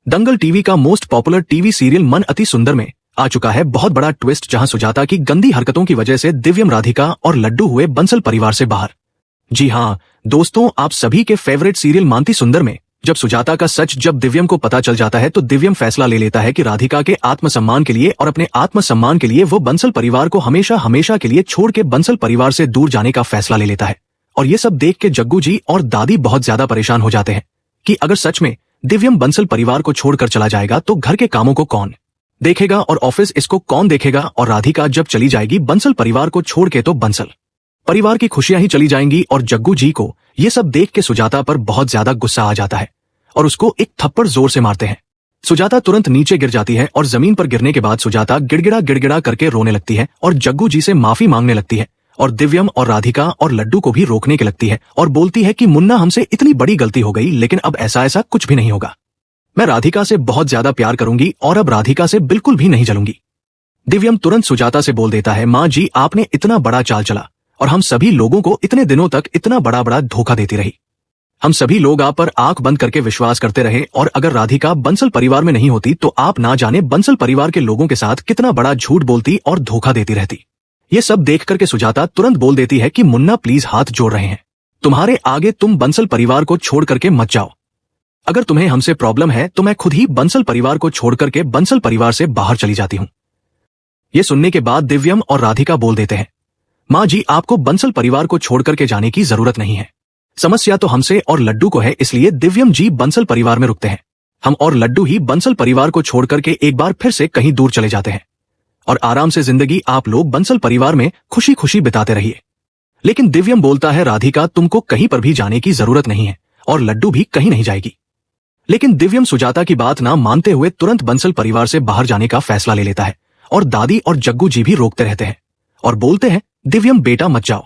दंगल TV का most popular TV serial मन अति सुंदर में आ चुका है बहुत बड़ा ट्विस्ट, जहां सुजाता की गंदी हरकतों की वजह से दिव्यम, राधिका और लड्डू हुए बंसल परिवार से बाहर। जी हां दोस्तों, आप सभी के फेवरेट सीरियल मानती सुंदर में जब सुजाता का सच जब दिव्यम को पता चल जाता है तो दिव्यम फैसला ले लेता है कि राधिका के आत्मसम्मान के लिए और अपने आत्मसम्मान के लिए वो बंसल परिवार को हमेशा हमेशा के लिए छोड़ के बंसल परिवार से दूर जाने का फैसला ले लेता है। और ये सब देख के जग्गू जी और दादी बहुत ज्यादा परेशान हो जाते हैं कि अगर सच में दिव्यम बंसल परिवार को छोड़कर चला जाएगा तो घर के कामों को कौन देखेगा और ऑफिस इसको कौन देखेगा, और राधिका जब चली जाएगी बंसल परिवार को छोड़ के तो बंसल परिवार की खुशियां ही चली जाएंगी। और जग्गू जी को ये सब देख के सुजाता पर बहुत ज्यादा गुस्सा आ जाता है और उसको एक थप्पड़ जोर से मारते हैं। सुजाता तुरंत नीचे गिर जाती है और जमीन पर गिरने के बाद सुजाता गिड़गिड़ा गिड़गिड़ा करके रोने लगती है और जग्गू जी से माफी मांगने लगती है और दिव्यम और राधिका और लड्डू को भी रोकने के लगती है और बोलती है कि मुन्ना, हमसे इतनी बड़ी गलती हो गई, लेकिन अब ऐसा कुछ भी नहीं होगा। मैं राधिका से बहुत ज्यादा प्यार करूंगी और अब राधिका से बिल्कुल भी नहीं जलूंगी। दिव्यम तुरंत सुजाता से बोल देता है, माँ जी आपने इतना बड़ा चाल चला और हम सभी लोगों को इतने दिनों तक इतना बड़ा बड़ा धोखा देती रही। हम सभी लोग आप पर आंख बंद करके विश्वास करते रहे और अगर राधिका बंसल परिवार में नहीं होती तो आप ना जाने बंसल परिवार के लोगों के साथ कितना बड़ा झूठ बोलती और धोखा देती रहती। ये सब देख करके सुजाता तुरंत बोल देती है कि मुन्ना प्लीज हाथ जोड़ रहे हैं, तुम्हारे आगे तुम बंसल परिवार को छोड़ करके मत जाओ। अगर तुम्हें हमसे प्रॉब्लम है तो मैं खुद ही बंसल परिवार को छोड़ करके बंसल परिवार से बाहर चली जाती हूँ। ये सुनने के बाद दिव्यम और राधिका बोल देते हैं, माँ जी आपको बंसल परिवार को छोड़ करके जाने की जरूरत नहीं है, समस्या तो हमसे और लड्डू को है, इसलिए दिव्यम जी बंसल परिवार में रुकते हैं। हम और लड्डू ही बंसल परिवार को छोड़ करके एक बार फिर से कहीं दूर चले जाते हैं और आराम से जिंदगी आप लोग बंसल परिवार में खुशी खुशी बिताते रहिए। लेकिन दिव्यम बोलता है, राधिका तुमको कहीं पर भी जाने की जरूरत नहीं है और लड्डू भी कहीं नहीं जाएगी। लेकिन दिव्यम सुजाता की बात ना मानते हुए तुरंत बंसल परिवार से बाहर जाने का फैसला ले लेता है और दादी और जग्गू जी भी रोकते रहते हैं और बोलते हैं, दिव्यम बेटा मत जाओ,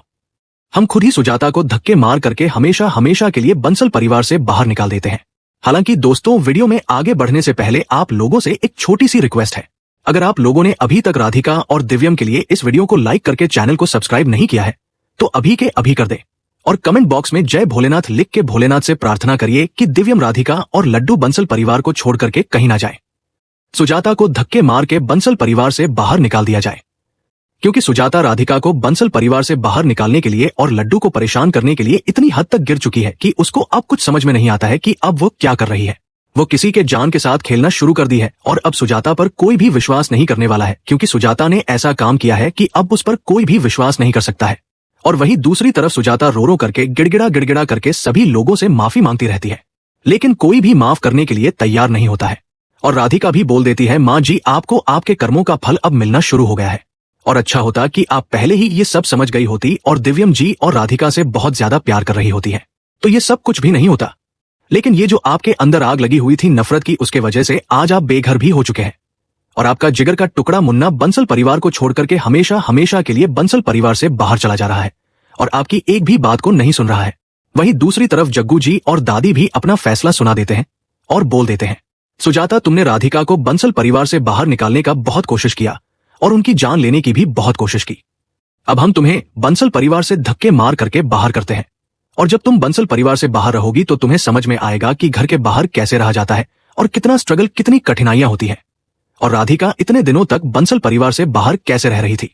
हम खुद ही सुजाता को धक्के मार करके हमेशा हमेशा के लिए बंसल परिवार से बाहर निकाल देते हैं। हालांकि दोस्तों, वीडियो में आगे बढ़ने से पहले आप लोगों से एक छोटी सी रिक्वेस्ट है, अगर आप लोगों ने अभी तक राधिका और दिव्यम के लिए इस वीडियो को लाइक करके चैनल को सब्सक्राइब नहीं किया है तो अभी के अभी कर दें और कमेंट बॉक्स में जय भोलेनाथ लिख के भोलेनाथ से प्रार्थना करिए कि दिव्यम, राधिका और लड्डू बंसल परिवार को छोड़ करके कहीं ना जाए, सुजाता को धक्के मार के बंसल परिवार से बाहर निकाल दिया जाए। क्योंकि सुजाता राधिका को बंसल परिवार से बाहर निकालने के लिए और लड्डू को परेशान करने के लिए इतनी हद तक गिर चुकी है कि उसको अब कुछ समझ में नहीं आता है कि अब वो क्या कर रही है। वो किसी के जान के साथ खेलना शुरू कर दी है और अब सुजाता पर कोई भी विश्वास नहीं करने वाला है, क्योंकि सुजाता ने ऐसा काम किया है कि अब उस पर कोई भी विश्वास नहीं कर सकता है। और वहीं दूसरी तरफ सुजाता रो रो करके गिड़गिड़ा गिड़गिड़ा करके सभी लोगों से माफी मांगती रहती है, लेकिन कोई भी माफ करने के लिए तैयार नहीं होता है। और राधिका भी बोल देती है, माँ जी आपको आपके कर्मों का फल अब मिलना शुरू हो गया है और अच्छा होता कि आप पहले ही ये सब समझ गई होती और दिव्यम जी और राधिका से बहुत ज्यादा प्यार कर रही होती है तो ये सब कुछ भी नहीं होता। लेकिन ये जो आपके अंदर आग लगी हुई थी नफरत की, उसके वजह से आज आप बेघर भी हो चुके हैं और आपका जिगर का टुकड़ा मुन्ना बंसल परिवार को छोड़ करके हमेशा हमेशा के लिए बंसल परिवार से बाहर चला जा रहा है और आपकी एक भी बात को नहीं सुन रहा है। वहीं दूसरी तरफ जग्गू जी और दादी भी अपना फैसला सुना देते हैं और बोल देते हैं, सुजाता तुमने राधिका को बंसल परिवार से बाहर निकालने का बहुत कोशिश किया और उनकी जान लेने की भी बहुत कोशिश की। अब हम तुम्हें बंसल परिवार से धक्के मार करके बाहर करते हैं और जब तुम बंसल परिवार से बाहर रहोगी तो तुम्हें समझ में आएगा कि घर के बाहर कैसे रहा जाता है और कितना स्ट्रगल, कितनी कठिनाइयां होती है और राधिका इतने दिनों तक बंसल परिवार से बाहर कैसे रह रही थी।